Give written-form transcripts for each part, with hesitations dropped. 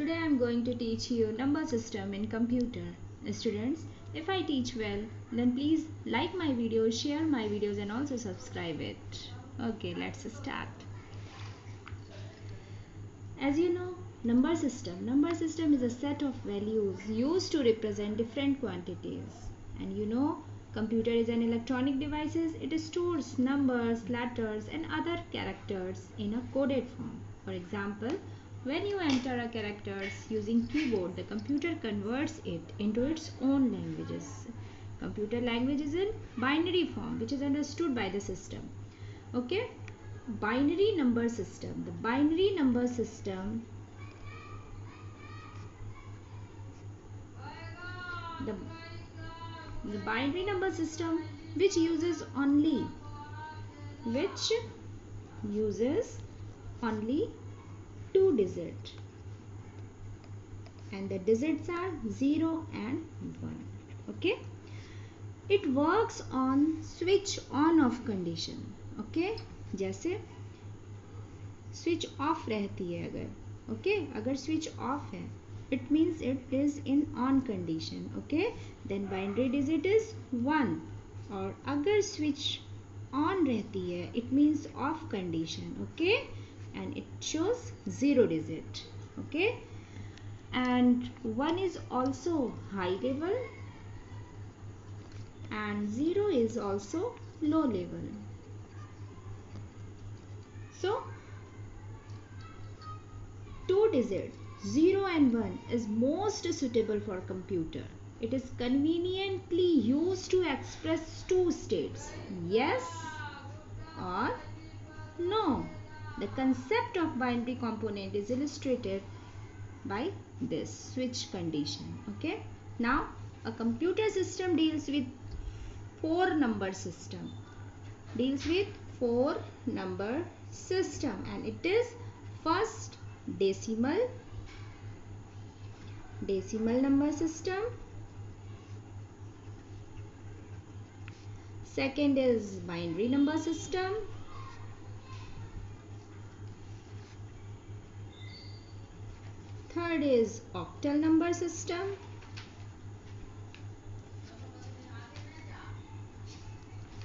Today I am going to teach you number system in computer. Students, if I teach well, then please like my videos, share my videos and also subscribe it. Okay, let's start. As you know, number system is a set of values used to represent different quantities. And you know, computer is an electronic device. It stores numbers, letters and other characters in a coded form. For example, when you enter a characters using keyboard, the computer converts it into its own languages. Computer language is in binary form, which is understood by the system. Okay? Binary number system. The binary number system the binary number system which uses only 2 digits, and the digits are 0 and 1. Okay, it works on switch on off condition. Okay, जैसे switch off रहती है अगर switch off है it means it is in on condition. Okay, then binary digit is 1. और अगर switch on रहती है it means off condition. Okay, and it shows 0 digit. Okay, and 1 is also high level and 0 is also low level. So 2 digits 0 and 1 is most suitable for computer. It is conveniently used to express 2 states, yes or no. The concept of binary component is illustrated by this switch condition. Okay, now a computer system deals with 4 number system, and it is first decimal number system, second is binary number system, third is octal number system,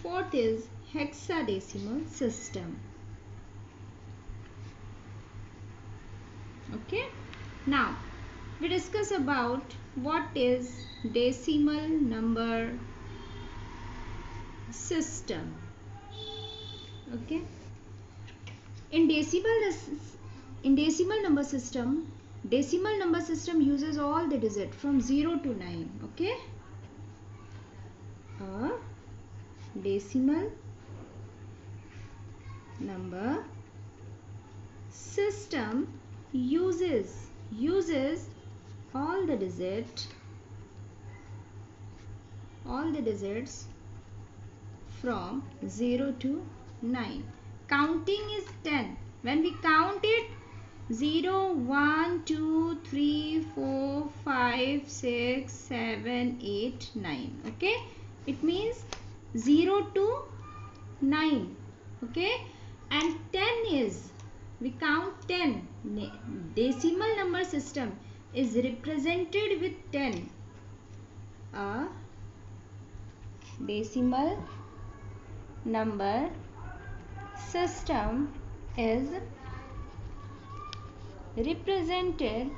fourth is hexadecimal system. Okay, now we discuss about what is decimal number system. Okay, in decimal number system, uses all the digits from 0 to 9. Okay, a decimal number system uses all the digits from 0 to 9. Counting is 10. When we count it 0, 1, 2, 3, 4, 5, 6, 7, 8, 9. Okay, it means 0 to 9. Okay, and 10 is, we count 10. Decimal number system is represented with 10. A decimal number system is represented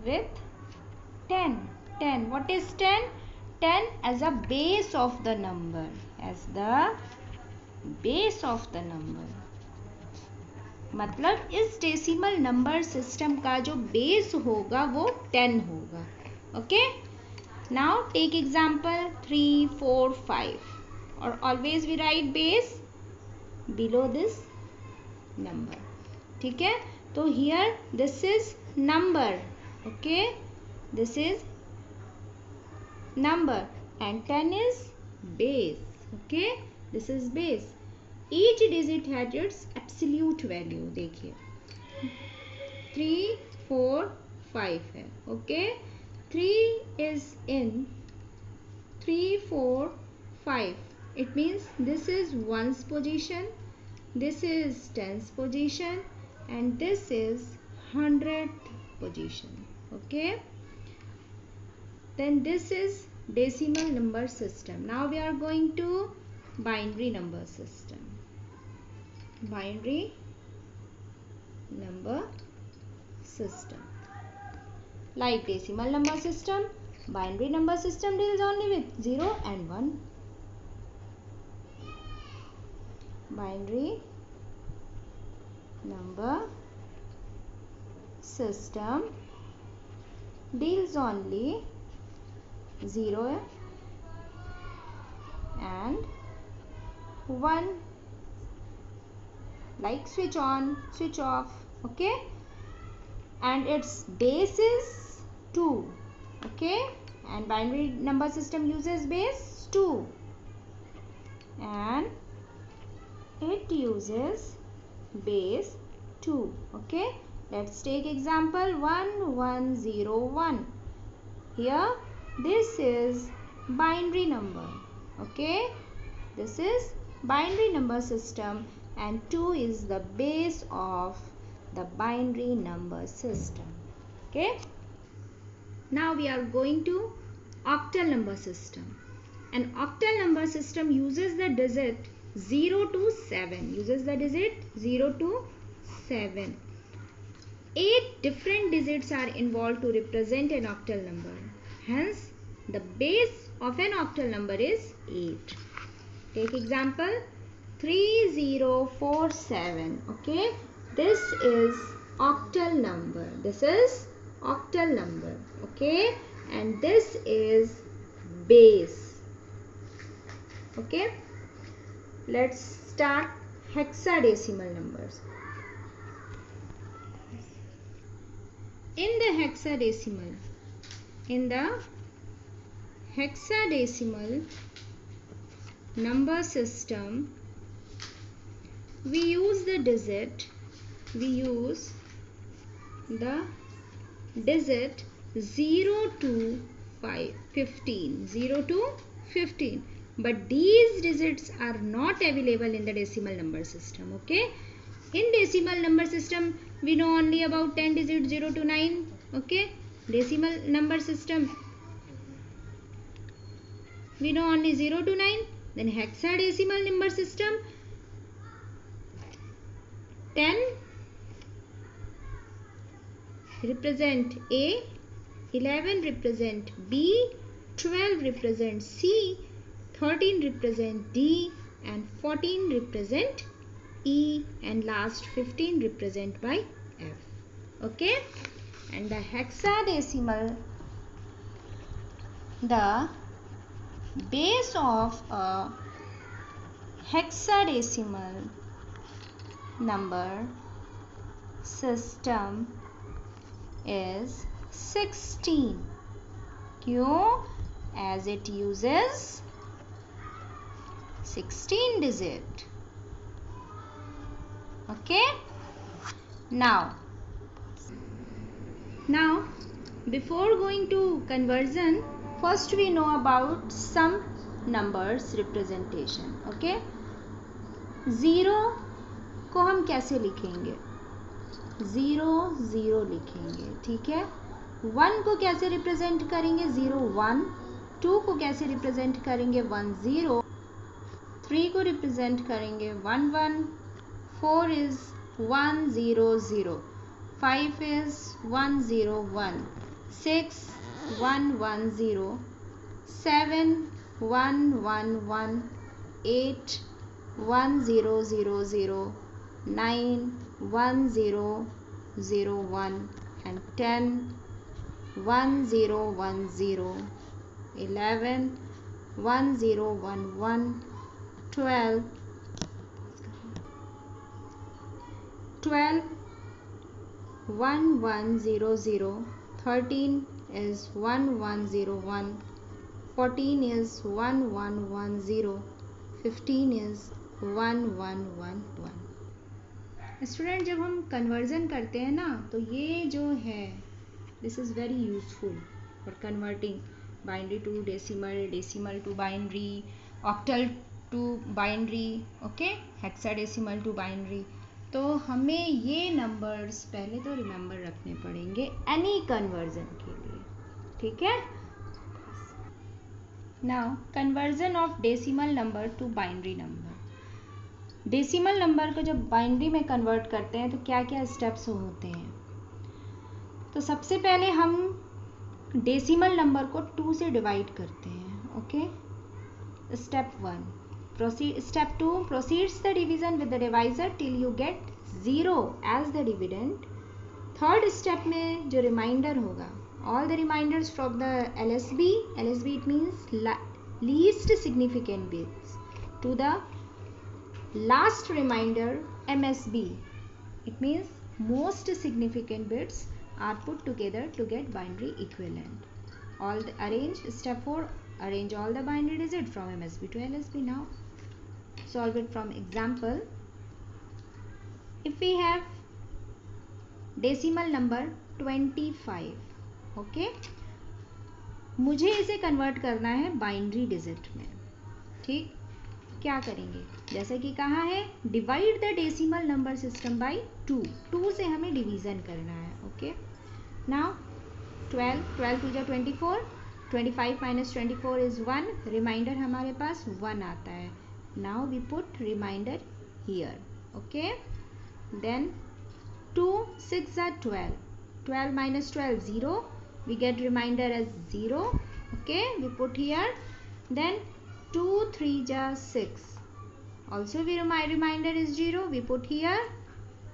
with 10. What is 10? 10 as a base of the number. मतलब इस decimal number system का जो base होगा वो 10 होगा. Okay, now take example 3, 4, 5 और always we write base below this number. ठीक है, तो here this is number. Okay, this is number and 10 is base. Okay, this is base. Each digit has its absolute value. देखिए 3, 4, 5 है. Okay, 3 is in 3, 4, 5. It means this is 1's position, this is 10's position and this is 100th position. Okay, then this is decimal number system. Now we are going to binary number system. Binary number system. Like decimal number system, binary number system deals only with 0 and 1. Binary number system deals only 0 and 1, like switch on, switch off. Okay, and its base is 2. Okay, and binary number system uses base 2 and it uses base 2. Okay, let's take example 1101. Here this is binary number. Okay, this is binary number system and 2 is the base of the binary number system. Okay, now we are going to octal number system. An octal number system uses the digit 0 to 7. Uses the digit 0 to 7. 8 different digits are involved to represent an octal number. Hence, the base of an octal number is 8. Take example 3047. Okay, this is octal number. This is octal number. Okay, and this is base. Okay, let's start hexadecimal numbers. In the hexadecimal number system, we use the digit 0 to 15. 0 to 15. But these digits are not available in the decimal number system. Okay, in decimal number system we know only about 10 digits 0 to 9. Okay, decimal number system we know only 0 to 9. Then hexadecimal number system 10 represent A, 11 represent B, 12 represent C, 13 represent D and 14 represent E and last 15 represent by F. Okay, and the hexadecimal, the base of a hexadecimal number system is 16. क्यों? As it uses 16 digit. Okay, now before going to conversion, first we know about some numbers representation. Okay, 0 को हम कैसे लिखेंगे? 0 0 लिखेंगे. ठीक है, 1 को कैसे रिप्रेजेंट करेंगे? 0 1. 2 को कैसे रिप्रेजेंट करेंगे? 1 0. 3 को रिप्रेजेंट करेंगे 1 1. 4 is 1 0 0. 5 is 1 0 1. 6 1 1 0. 7 1 1 1. 8 1 0 0 0. 9 1 0 0 1 and 10 1 0 1 0. 11 1 0 1 1. 12 1 1 0 0. 13 is 1 1 0 1. 14 is 1 1 1 0. 15 is 1 1 1 1. Student, जब हम कन्वर्जन करते हैं ना, तो ये जो है this is very useful for converting binary to decimal, decimal to binary, octal to binary, okay, hexadecimal to binary. तो हमें ये नंबर्स पहले तो रिमेंबर रखने पड़ेंगे एनी कन्वर्जन के लिए, ठीक है। Now conversion of decimal number two binary number. Decimal number को जब बाइनरी में कन्वर्ट करते हैं तो क्या क्या स्टेप्स होते हैं। तो सबसे पहले हम डेसिमल नंबर को 2 से डिवाइड करते हैं, okay. Step 1 step 2 proceeds the division with the divisor till you get 0 as the dividend। Third step में जो रिमाइंडर होगा, all the reminders from the LSB it means least significant bits, to the last remainder MSB it means most significant bits are put together to get binary equivalent। Step 4 arrange all the binary digits from MSB to LSB। Now solve it from example। If we have decimal number 25, okay, मुझे इसे convert करना है binary digit में, ठीक। क्या करेंगे, जैसे कि कहा है divide the decimal number system by 2 से हमें डिवीजन करना है, ओके। नाउ 12 टू जा 24, 25 माइनस 24 इज 1, रिमाइंडर हमारे पास 1 आता है। Now we put remainder here, okay. Then 2 6 are 12, 12 minus 12 0, we get remainder as 0, okay, we put here। Then 2 3 ja 6, also we reminder is 0, we put here।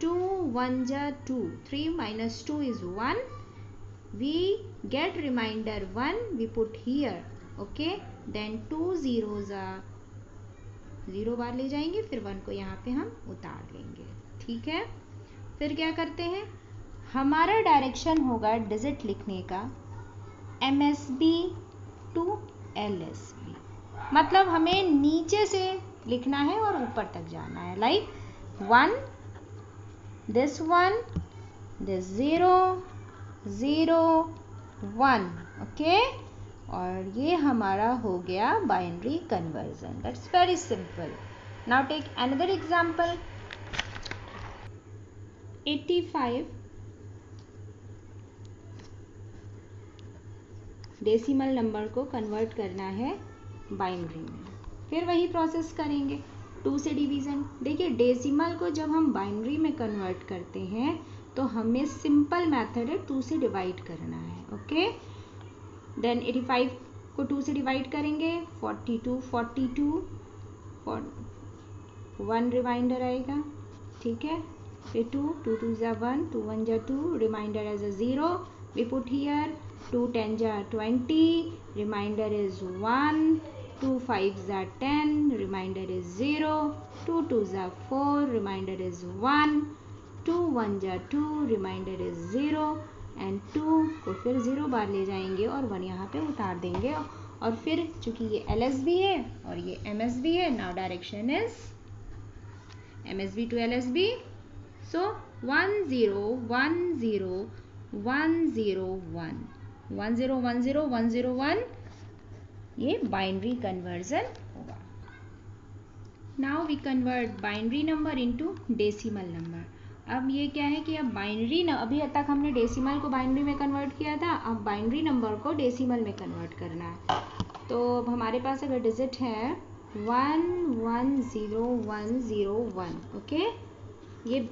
2 1 ja 2, 3 minus 2 is 1, we get remainder 1, we put here, okay। then 2 zeros are 0 बार ले जाएंगे, फिर 1 को यहाँ पे हम उतार लेंगे, ठीक है। फिर क्या करते हैं, हमारा डायरेक्शन होगा डिजिट लिखने का MSB टू LSB, मतलब हमें नीचे से लिखना है और ऊपर तक जाना है। Like 1 this 0 0 1, okay. और ये हमारा हो गया binary conversion. That's very simple. Now take another example. 85 decimal number को कन्वर्ट करना है बाइनरी में, फिर वही प्रोसेस करेंगे 2 से डिवीज़न। देखिए डेसिमल को जब हम बाइनरी में कन्वर्ट करते हैं तो हमें सिंपल मेथड है 2 से डिवाइड करना है, ओके। देन 85 को 2 से डिवाइड करेंगे, 42 1 रिमाइंडर आएगा, ठीक है। फिर 2 2 जा 1, 2 1 जा 2, remainder as a 0, we put here. 2 10 जा 20, रिमाइंडर इज 1, 2 5 जा 10, रिमाइंडर इज 0, 2 2 जा 4, रिमाइंडर इज 1, 2 1 जा 2, रिमाइंडर इज 0, एंड 2 को फिर 0 बार ले जाएंगे और 1 यहाँ पे उतार देंगे। और फिर चूंकि ये LSB है और ये MSB है, now direction is MSB to LSB। So 1 0 1 0 1 0 1 1 0 1 0 1 0 1, ये बाइनरी कन्वर्जन होगा। Now we convert binary number into decimal number. अब ये क्या है कि अब बाइनरी अभी तक हमने डेसिमल को बाइनरी में कन्वर्ट किया था, अब बाइनरी नंबर को डेसिमल में कन्वर्ट करना है। तो अब हमारे पास अगर डिजिट है 1 1 0 1 0 1, ओके। ये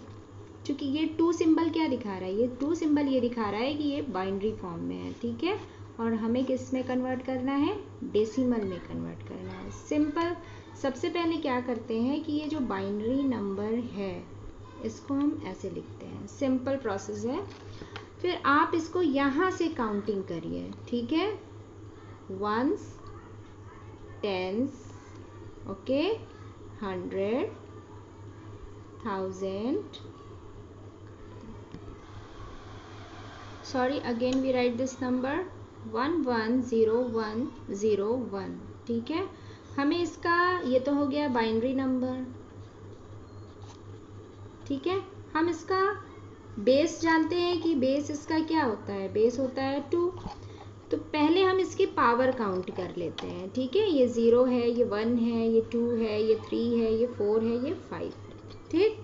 चूँकि ये 2 सिंबल क्या दिखा रहा है, ये 2 सिंबल ये दिखा रहा है कि ये बाइनरी फॉर्म में है, ठीक है। और हमें किस में कन्वर्ट करना है, डेसिमल में कन्वर्ट करना है। सिंपल। सबसे पहले क्या करते हैं कि ये जो बाइनरी नंबर है इसको हम ऐसे लिखते हैं, सिंपल प्रोसेस है। फिर आप इसको यहाँ से काउंटिंग करिए, ठीक है। 1s 10s, okay, 100 1000, sorry again we write this number 110101, ठीक है। हमें इसका ये तो हो गया बाइनरी नंबर, ठीक है। हम इसका बेस जानते हैं कि बेस इसका क्या होता है, बेस होता है 2। तो पहले हम इसकी पावर काउंट कर लेते हैं, ठीक है। ये 0 है, ये 1 है, ये 2 है, ये 3 है, ये 4 है, ये 5, ठीक।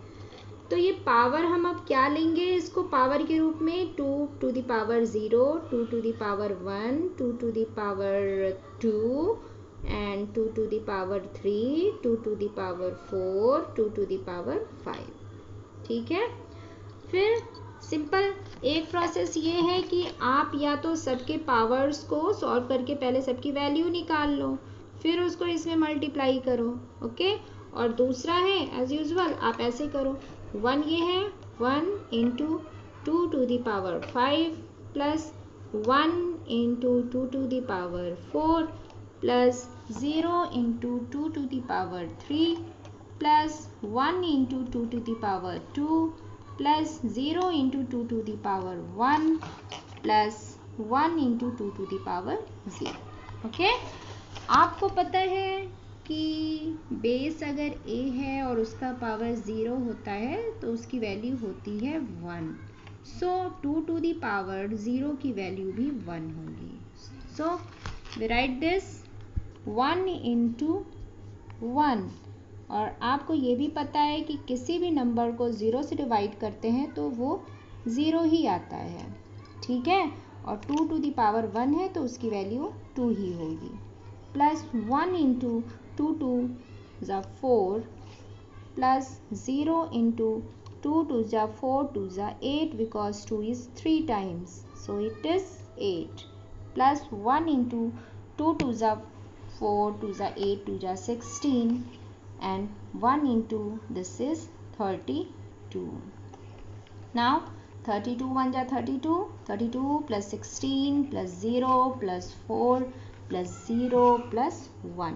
तो ये पावर हम अब क्या लेंगे, इसको पावर के रूप में 2 to the power 0, 2 to the power 1, 2 to the power 2 and 2 to the power 3, 2 to the power 4, 2 to the power 5. ठीक है, फिर सिंपल एक प्रोसेस ये है कि आप या तो सबके पावर्स को सॉल्व करके पहले सबकी वैल्यू निकाल लो, फिर उसको इसमें मल्टीप्लाई करो, ओके। और दूसरा है एज यूजुअल आप ऐसे करो, 1 ये है 1 into 2 to the power 5 plus 1 into 2 to the power 4 plus 0 into 2 to the power 3 plus 1 into 2 to the power 2 plus 0 into 2 to the power 1 plus 1 into 2 to the power 0, okay. आपको पता है कि base अगर a है और उसका power 0 होता है तो उसकी वैल्यू होती है 1, सो 2 to the power 0 की वैल्यू भी 1 होगी। So we write this 1 into 1, और आपको ये भी पता है कि किसी भी नंबर को 0 से डिवाइड करते हैं तो वो 0 ही आता है, ठीक है। और 2 to the power 1 है तो उसकी वैल्यू 2 ही होगी, प्लस 1 इंटू 2 2 ज़ा 4 प्लस 0 इंटू 2 2 ज़ा 4 2 ज़ा 8 because 2 is 3 times, so it is 8 plus 1 into 2 2 ज़ा 4 2 ज़ा 8 2 ज़ा 16 and 1 into this is 32. Now 32 1 ज़ा 32, 32 plus 16 plus 0 plus 4 plus 0 plus 1.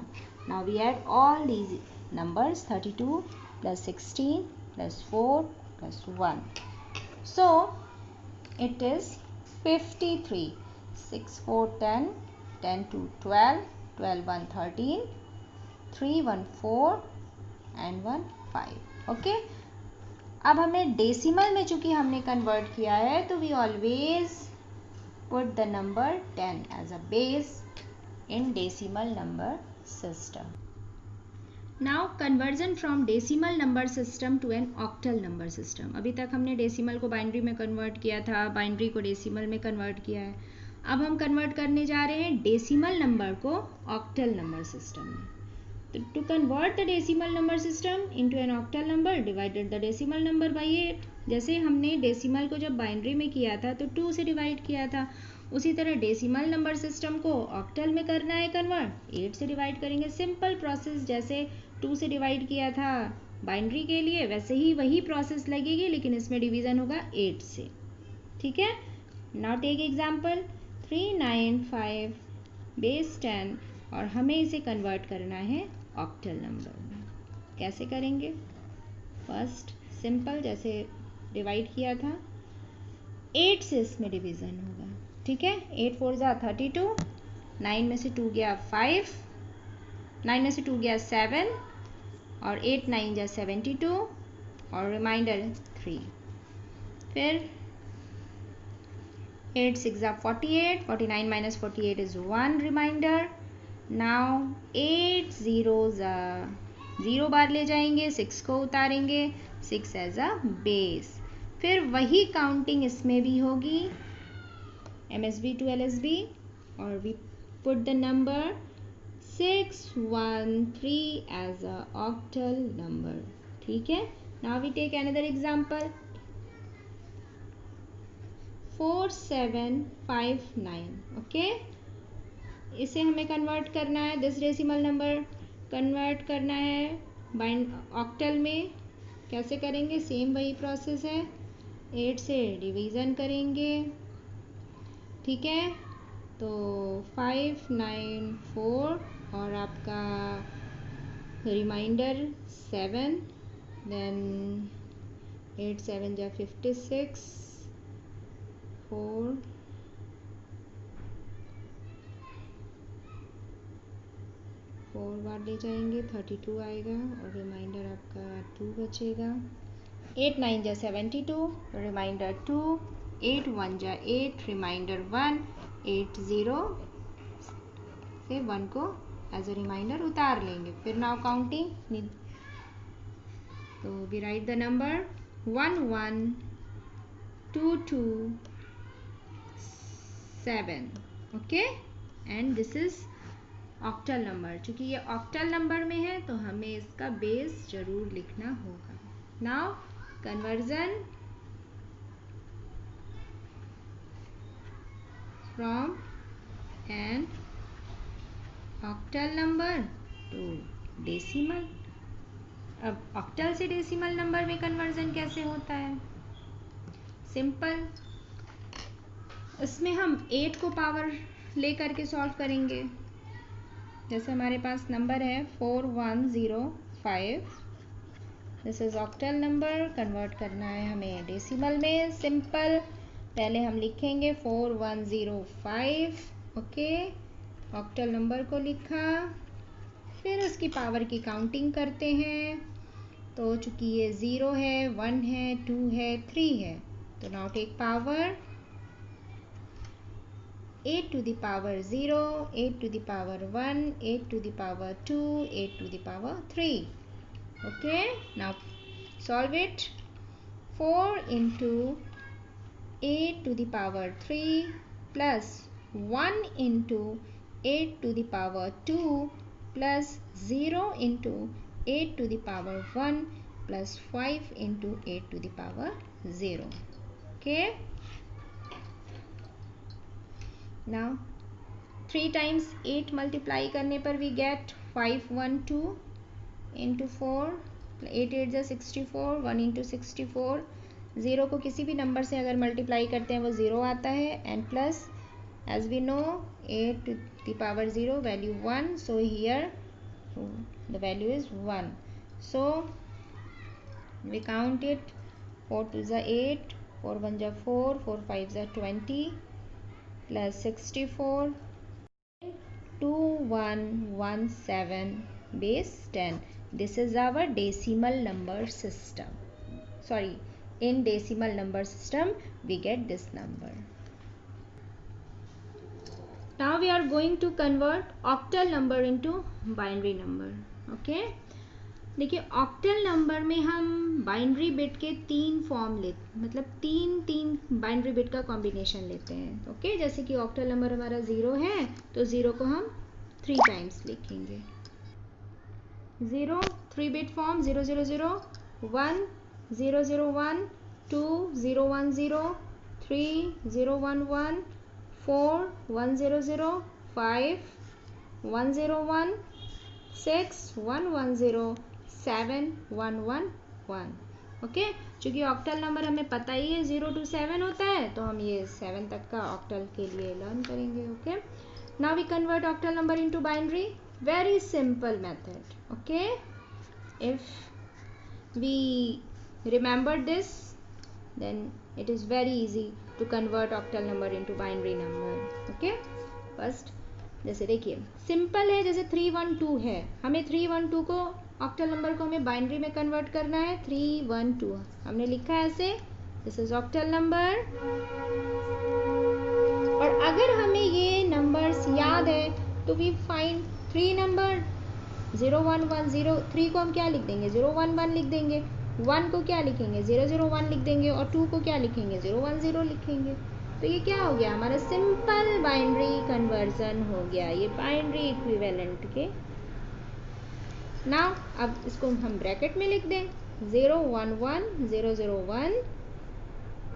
Now we add all these numbers, 32 plus 16 plus 4 plus 1. So it is 53. 6 4 10, 10 2 12, 12 1 13, 3 1 4 and 1 5. Okay. अब हमें decimal में चूंकि हमने convert किया है तो we always put the number 10 as a base in decimal number system. Now conversion from decimal number system to an octal number system. अभी तक हमने डेसिमल को बाइनरी में कन्वर्ट किया था, बाइनरी को डेसिमल में कन्वर्ट किया है। अब हम कन्वर्ट करने जा रहे हैं डेसिमल नंबर को ऑक्टल नंबर सिस्टम में। तो to convert the decimal number system into an octal number divided the decimal number by 8। जैसे हमने डेसिमल को जब बाइनरी में किया था तो 2 से डिवाइड किया था, उसी तरह डेसिमल नंबर सिस्टम को ऑक्टल में करना है कन्वर्ट, 8 से डिवाइड करेंगे। सिंपल प्रोसेस, जैसे 2 से डिवाइड किया था बाइनरी के लिए वैसे ही वही प्रोसेस लगेगी, लेकिन इसमें डिवीज़न होगा 8 से, ठीक है। नाउ टेक एग्जांपल 395 बेस 10, और हमें इसे कन्वर्ट करना है ऑक्टल नंबर में। कैसे करेंगे? फर्स्ट सिंपल, जैसे डिवाइड किया था 8 से इसमें डिवीज़न होगा, ठीक है। 8 4 ज़ा 32, 9 में से 2 गया 5, 9 में से 2 गया 7, और 8 9 ज़ा 72, और रिमाइंडर 3। फिर 8 6 ज़ा 48, 49 माइनस 48 इज़ 1 रिमाइंडर। नाउ 8 0 ज़ा 0 बार ले जाएंगे, 6 को उतारेंगे, 6 एज अ बेस। फिर वही काउंटिंग इसमें भी होगी, MSB to LSB, और we put the number 613 as a octal number, ठीक है। Now we take another example 4759, okay। इसे हमें कन्वर्ट करना है, दिस डेसिमल नंबर कन्वर्ट करना है बाइंड ऑक्टल में। कैसे करेंगे? सेम वही प्रोसेस है, 8 से डिवीज़न करेंगे, ठीक है। तो 594 और आपका रिमाइंडर 7, देन 8 7 जा 56, 4 बार ले जाएंगे, 32 आएगा, और रिमाइंडर आपका 2 बचेगा। 8 9 जा 72, रिमाइंडर 2, 8 1 जा 8, रिमाइंडर 1, 8 0 से 1 को एज अ रिमाइंडर उतार लेंगे। फिर नाउ काउंटिंग, तो we write the number 11227. Okay, and this is octal number. चूंकि ये ऑक्टल नंबर में है तो हमें इसका बेस जरूर लिखना होगा. Now conversion from an octal number to decimal. अब ऑक्टल से डेसिमल नंबर में कन्वर्जन कैसे होता है? सिंपल. इसमें हम 8 को पावर ले करके सॉल्व करेंगे. जैसे हमारे पास नंबर है 4105. This is octal number. Convert करना है हमें डेसिमल में. सिंपल. पहले हम लिखेंगे 4105. ओके, ऑक्टल नंबर को लिखा, फिर उसकी पावर की काउंटिंग करते हैं. तो चूंकि ये 0 है, 1 है, 2 है, 3 है, तो now take power 8 to the power 0, 8 to the power 1, 8 to the power 2, 8 to the power 3. Okay, now solve it. 4 into 8 to the power 3 plus 1 into 8 to the power 2 plus 0 into 8 to the power 1 plus 5 into 8 to the power 0. Okay. Now 3 times 8 multiply करने पर we get 512 into 4. 8 8 जा 64. 1 into 64. 0 को किसी भी number से अगर multiply करते हैं वो 0 आता है. And plus as we know 8 to the power 0 value 1. So here the value is 1. So we count it. 4 2 जा 8. 4 1 जा 4. 4 5 जा 20. Plus 64. 2117 base 10. This is our decimal number system. Sorry, in decimal number system we get this number. Now we are going to convert octal number into binary number. Okay, देखिए octal number में हम binary bit के 3 form लेते, मतलब तीन binary bit का combination लेते हैं. ओके, जैसे कि ऑक्टल नंबर हमारा 0 है तो 0 को हम 3 टाइम्स लिखेंगे. 0 3 बिट फॉर्म 0 0 0 1 0 0 1 2 0 1 0 3 0 1 1 4 1 0 0 5 1 0 1 6 1 1 0 7 1 1 1. ओके, चूंकि ऑक्टल नंबर हमें पता ही है 0 to 7 होता है तो हम ये 7 तक का ऑक्टल के लिए लर्न करेंगे. Okay, now we convert octal number into binary. Very simple method. Okay, if we remember this then it is very easy to convert octal number into binary number. Okay, first जैसे देखिए simple है, जैसे 312 है, हमें 312 को octal number को हमें binary में कन्वर्ट करना है. 312 हमने लिखा है ऐसे. This is octal number. और अगर हमें ये नंबर्स याद है तो वी फाइंड 3 नंबर 0 1 1 0. 3 को हम क्या लिख देंगे 0 1 1 लिख देंगे. 1 को क्या लिखेंगे 0 0 1 लिख देंगे. और 2 को क्या लिखेंगे 0 1 0 लिखेंगे. तो ये क्या हो गया हमारा सिंपल बाइनरी कन्वर्जन हो गया, ये बाइनरी इक्विवेलेंट के. नाउ अब इसको हम ब्रैकेट में लिख दें 0 1 1 0 0 1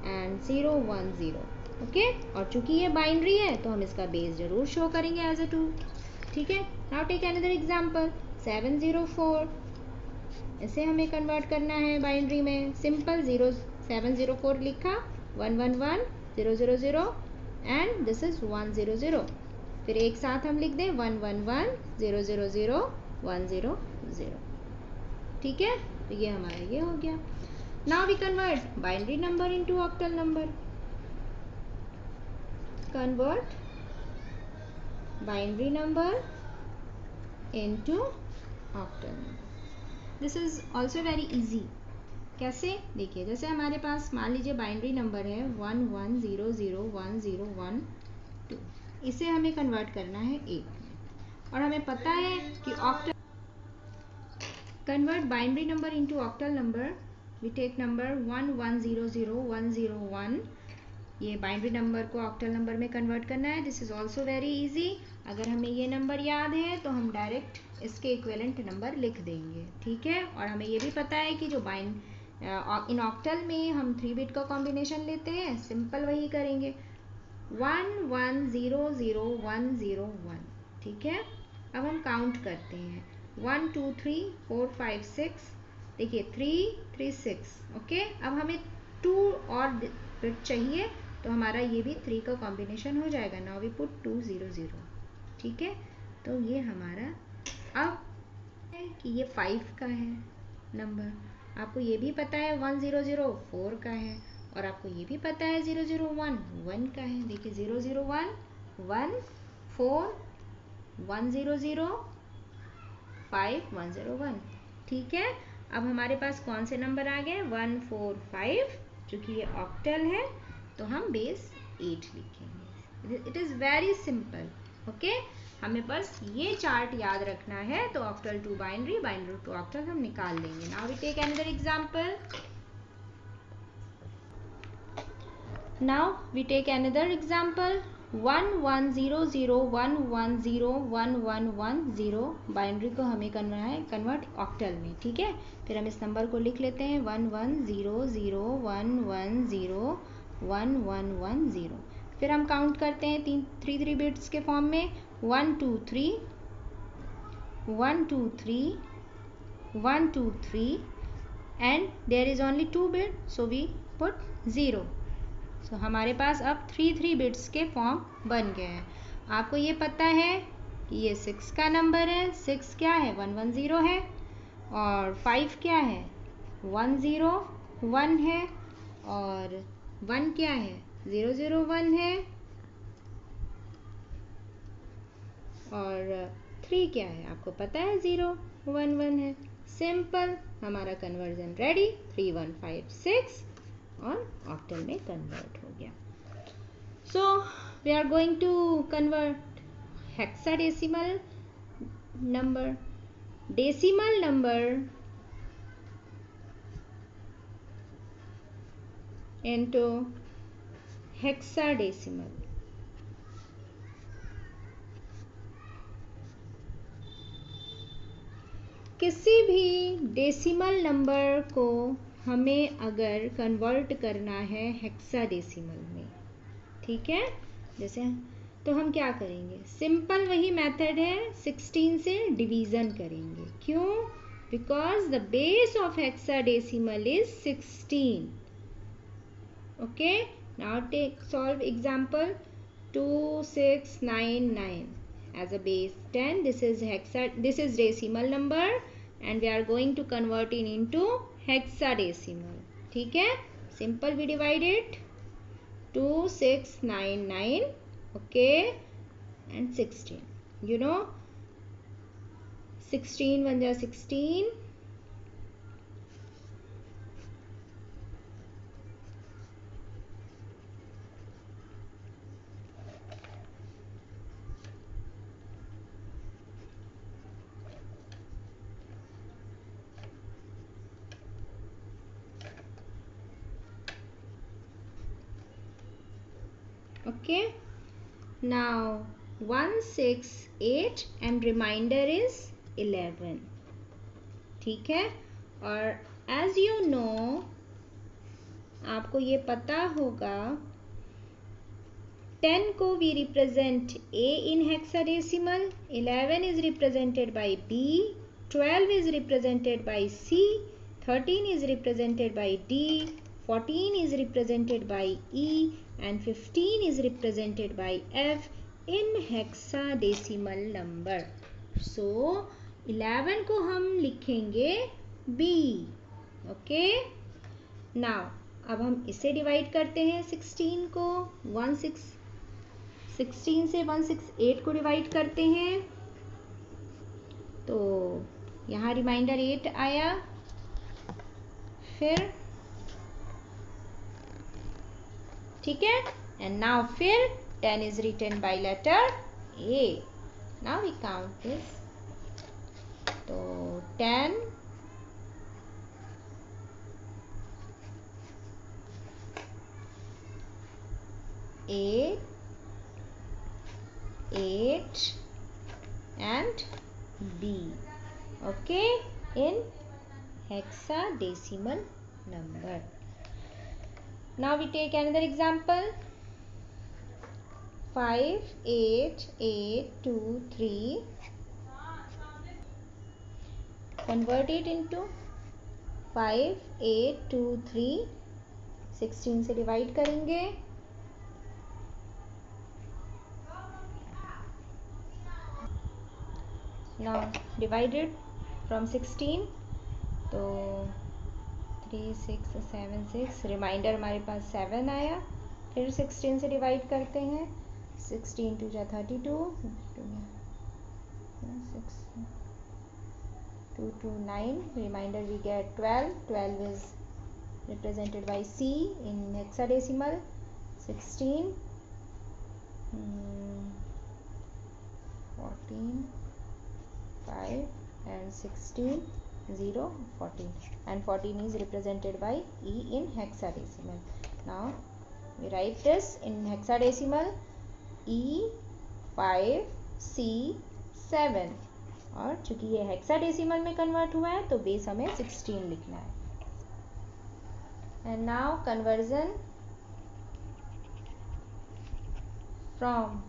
एंड 0 1 0. ओके, और चूंकि ये बाइनरी है तो हम इसका बेस जरूर शो करेंगे एज अ 2. ठीक है, नाउ टेक अनदर एग्जांपल 704. इसे हमें कन्वर्ट करना है बाइनरी में. सिंपल 704 लिखा, 1 1 1 0 0 0 एंड दिस इज 1 0 0. फिर एक साथ हम लिख दें 1 1 1 0 0 0 1 0 0. ठीक है, तो ये हमारा ये हो गया. Now we convert binary number into octal number. Convert binary number into octal number. This is also very easy. कैसे, देखिए जैसे हमारे पास मान लीजिए बाइनरी नंबर है 1 1 0 0 1 0 1 2. इसे हमें कन्वर्ट करना है 8 में. और हमें पता है कि octal convert binary number into octal number we take number 11000101. ये बाइनरी नंबर को ऑक्टल नंबर में कन्वर्ट करना है. This is also very easy. अगर हमें ये नंबर याद है तो हम डायरेक्ट इसके इक्विवेलेंट नंबर लिख देंगे. ठीक है. और हमें ये भी पता है कि जो इन ऑक्टल में हम 3 बिट का कॉम्बिनेशन लेते हैं, सिंपल वही करेंगे. 11000101. ठीक है. अब हम काउंट करते हैं. 1 2 3 4 5 6. देखिए 3 3 6. ओके. अब हमें 2 और बिट चाहिए तो हमारा ये भी 3 का कॉम्बिनेशन हो जाएगा. Now we put 200. ठीक है. तो ये हमारा अब है कि ये 5 का है नंबर. आपको ये भी पता है 1004 का है. और आपको ये भी पता है 001 1 का है. देखिए 001 1 4 100 5 101. ठीक है. अब हमारे पास कौन से नंबर आ गए? 145. चूंकि ये ऑक्टल है तो हम बेस 8 लिखेंगे. It is very simple. Okay. हमें बस ये चार्ट याद रखना है. तो octal to binary, binary to octal हम निकाल लेंगे. Now we take another example. Now we take another example. 1100110110. Binary को हमें करना है कन्वर्ट ऑक्टल में. ठीक है. फिर हम इस नंबर को लिख लेते हैं 110011011110. फिर हम काउंट करते हैं 3 बिट्स के फॉर्म में. 1 2 3 1 2 3 1 2 3 and there is only 2 bit, so we put 0. So हमारे पास अब 3 बिट्स के फॉर्म बन गए हैं. आपको ये पता है कि ये 6 का नंबर है. 6 क्या है? 110 है. और 5 क्या है? 101 है. और 1 क्या है? 001 है. और 3 क्या है? आपको पता है 011 है. सिंपल. हमारा कन्वर्जन रेडी. 3156 और ऑक्टल में कन्वर्ट हो गया. So we are going to convert hexadecimal number into hexadecimal. किसी भी डेसिमल नंबर को हमें अगर कन्वर्ट करना है हेक्साडेसिमल में. ठीक है. जैसे तो हम क्या करेंगे? सिंपल वही मेथड है. 16 से डिवीज़न करेंगे. क्यों? Because the base of hexadecimal is 16. Okay. Now take solve example 2699 as a base 10. This is decimal number and we are going to convert it into hexadecimal. ठीक है. Simple we divide it 2699. okay, and 16. You know 16 1 जा 16. Okay. Now 168 and remainder is 11. ठीक है. और as you know आपको ये पता होगा 10 को we represent A in hexadecimal, 11 is represented by B, 12 is represented by C, 13 is represented by D, 14 is represented by E and 15 is represented by F in hexadecimal number. So 11 को हम लिखेंगे B. Okay. Now अब हम इसे divide करते हैं 16 को. 16 से 168 को डिवाइड करते हैं तो यहाँ रिमाइंडर 8 आया. फिर ठीक है. एंड नाउ फिर 10 is written by letter A. Now we count this. तो 10 8 and B. Okay, in hexadecimal number. Now we take another example. 58823. Convert it into 5823. 16 से डिवाइड करेंगे. Now divided from 16, तो 3 6 7 6, रिमाइंडर हमारे पास 7 आया. फिर 16 से डिवाइड करते हैं. 16 2 जा 32, 2 2 9, reminder we get 12. 12 is represented by C in hexadecimal. 16 14 5 and 16 0 14, and 14 is represented by E in hexadecimal. Now we write this in hexadecimal E 5 C 7, और चूंकि ये हेक्साडेसिमल में कन्वर्ट हुआ है तो बेस हमें 16 लिखना है. And now conversion from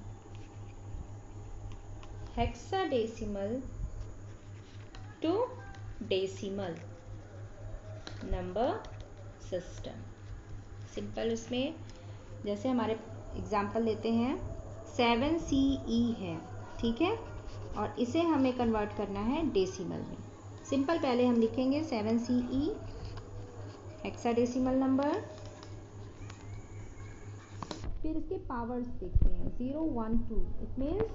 hexadecimal to decimal number system. Simple उसमें जैसे हमारे एग्जाम्पल लेते हैं 7CE है, ठीक है, और इसे हमें कन्वर्ट करना है डेसिमल में. सिंपल पहले हम लिखेंगे 7CE हेक्साडेसिमल नंबर, फिर इसके पावर्स देखते हैं. 0 1 2, it means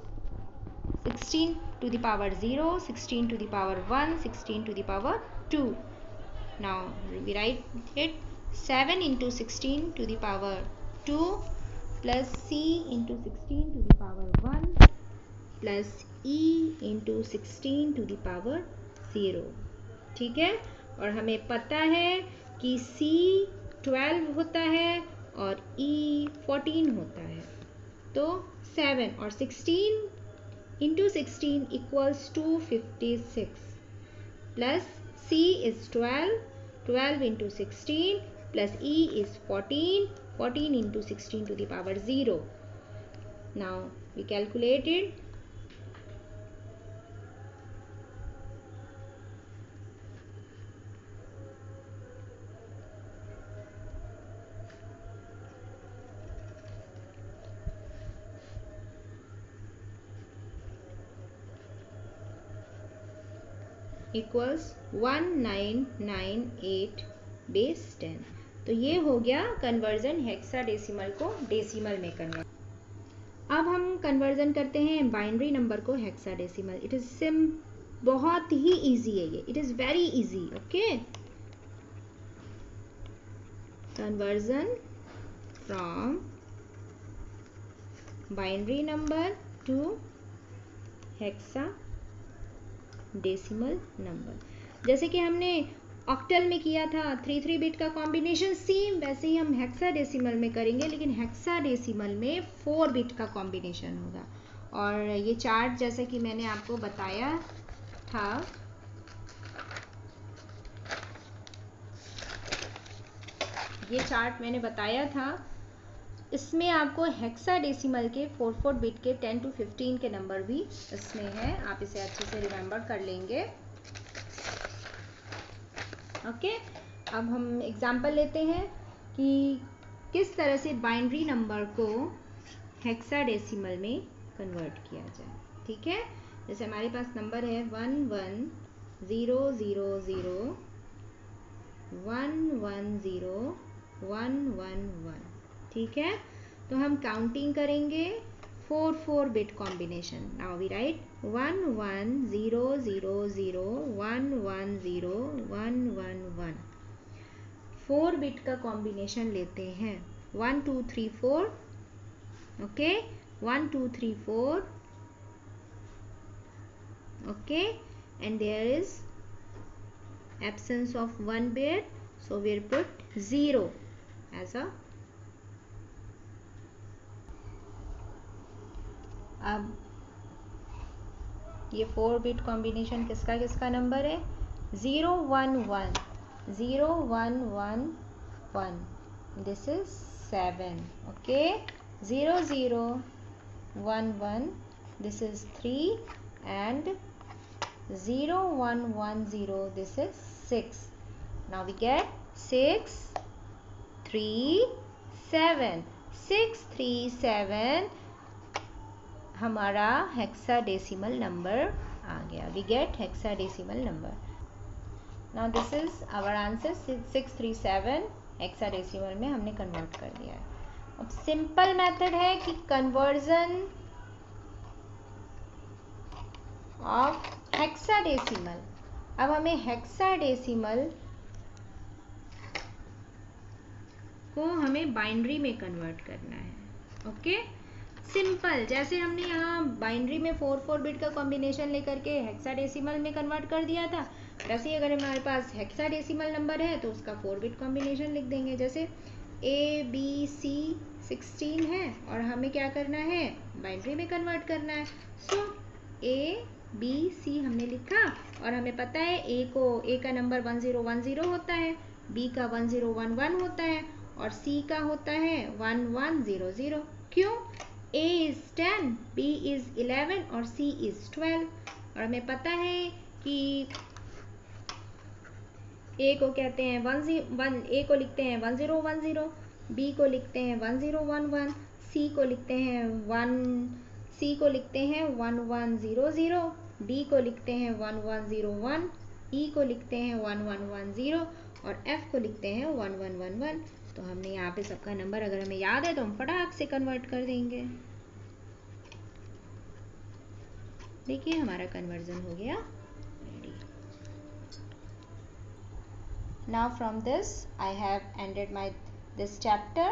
16 to the power 0, 16 to the power 1, 16 to the power 2. Now we write it 7 into 16 to the power 2 plus C into 16 to the power 1 plus E into 16 to the power 0. ठीक है, और हमें पता है कि C 12 होता है और E 14 होता है. तो 7 और 16 into 16 equals to 56, plus C is 12, 12 into 16 plus E is 14, 14 into 16 to the power 0. Now we calculate it. Equals 1998 base 10. तो ये हो गया कन्वर्जन हेक्साडेसिमल को डेसिमल में कन्वर्ट. अब हम कन्वर्जन करते हैं बाइनरी नंबर को हेक्साडेसिमल. इट इज बहुत ही इजी है ये. It is very easy. Okay, conversion from binary number two hexadecimal number. जैसे कि हमने ऑक्टल में किया था 3 बिट का कॉम्बिनेशन, सेम वैसे ही हम हेक्साडेसिमल में करेंगे, लेकिन हेक्साडेसिमल में 4 बिट का कॉम्बिनेशन होगा. और ये चार्ट जैसे कि मैंने आपको बताया था, ये चार्ट मैंने बताया था, इसमें आपको हेक्साडेसिमल के 4 बिट के 10 to 15 के नंबर भी इसमें है. आप इसे अच्छे से रिमेम्बर कर लेंगे. ओके, अब हम एग्जाम्पल लेते हैं कि किस तरह से बाइनरी नंबर को हेक्साडेसिमल में कन्वर्ट किया जाए. ठीक है, जैसे हमारे पास नंबर है 11000110 111. ठीक है, तो हम काउंटिंग करेंगे 4 bit combination. Now we write 110001101111. 4 bit का कॉम्बिनेशन लेते हैं. 1 2 3 4. Okay, 1 2 3 4. Okay, and there is absence of 1 bit, so we'll put 0 as a अब ये 4 बिट कॉम्बिनेशन किसका किसका नंबर है? 0 1 1 0 1 1 1, this is 7. Okay, 0 0 1 1, this is 3, and 0 1 1 0, this is 6. Now we get 6 3 7. 6 3 7 हमारा hexadecimal number आ गया. We get hexadecimal number. Now this is our answer. 637 hexadecimal में हमने convert कर दिया है. अब सिंपल मेथड है कि कन्वर्जन ऑफ हेक्साडेसिमल. अब हमें हेक्साडेसिमल को हमें बाइनरी में कन्वर्ट करना है. Okay, simple. जैसे हमने यहाँ बाइनरी में 4 बिट का कॉम्बिनेशन लेकर के हेक्साडेसिमल में कन्वर्ट कर दिया था, वैसे ही अगर हमारे पास हेक्साडेसिमल नंबर है तो उसका 4 बिट कॉम्बिनेशन लिख देंगे. जैसे ABC 16 है और हमें क्या करना है? बाइनरी में कन्वर्ट करना है. सो ABC हमने लिखा और हमें पता है A का नंबर 1010 होता है, B का 1011 होता है और C का होता है 1100. क्यों? A is 10, B is 11 और C is 12. और हमें पता है कि A को कहते हैं A को लिखते हैं 1010, B को लिखते हैं 1011, C को लिखते हैं 1100, D को लिखते हैं 1101, E को लिखते हैं 1110 और F को लिखते हैं 1111. तो हमने यहाँ पे सबका नंबर अगर हमें याद है तो हम फटाक से कन्वर्ट कर देंगे. देखिए हमारा कन्वर्जन हो गया ready. Now from this I have ended this chapter,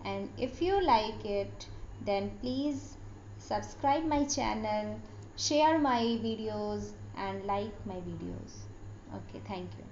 and if you like it then please subscribe my channel, share my videos and like my videos. Okay, thank you.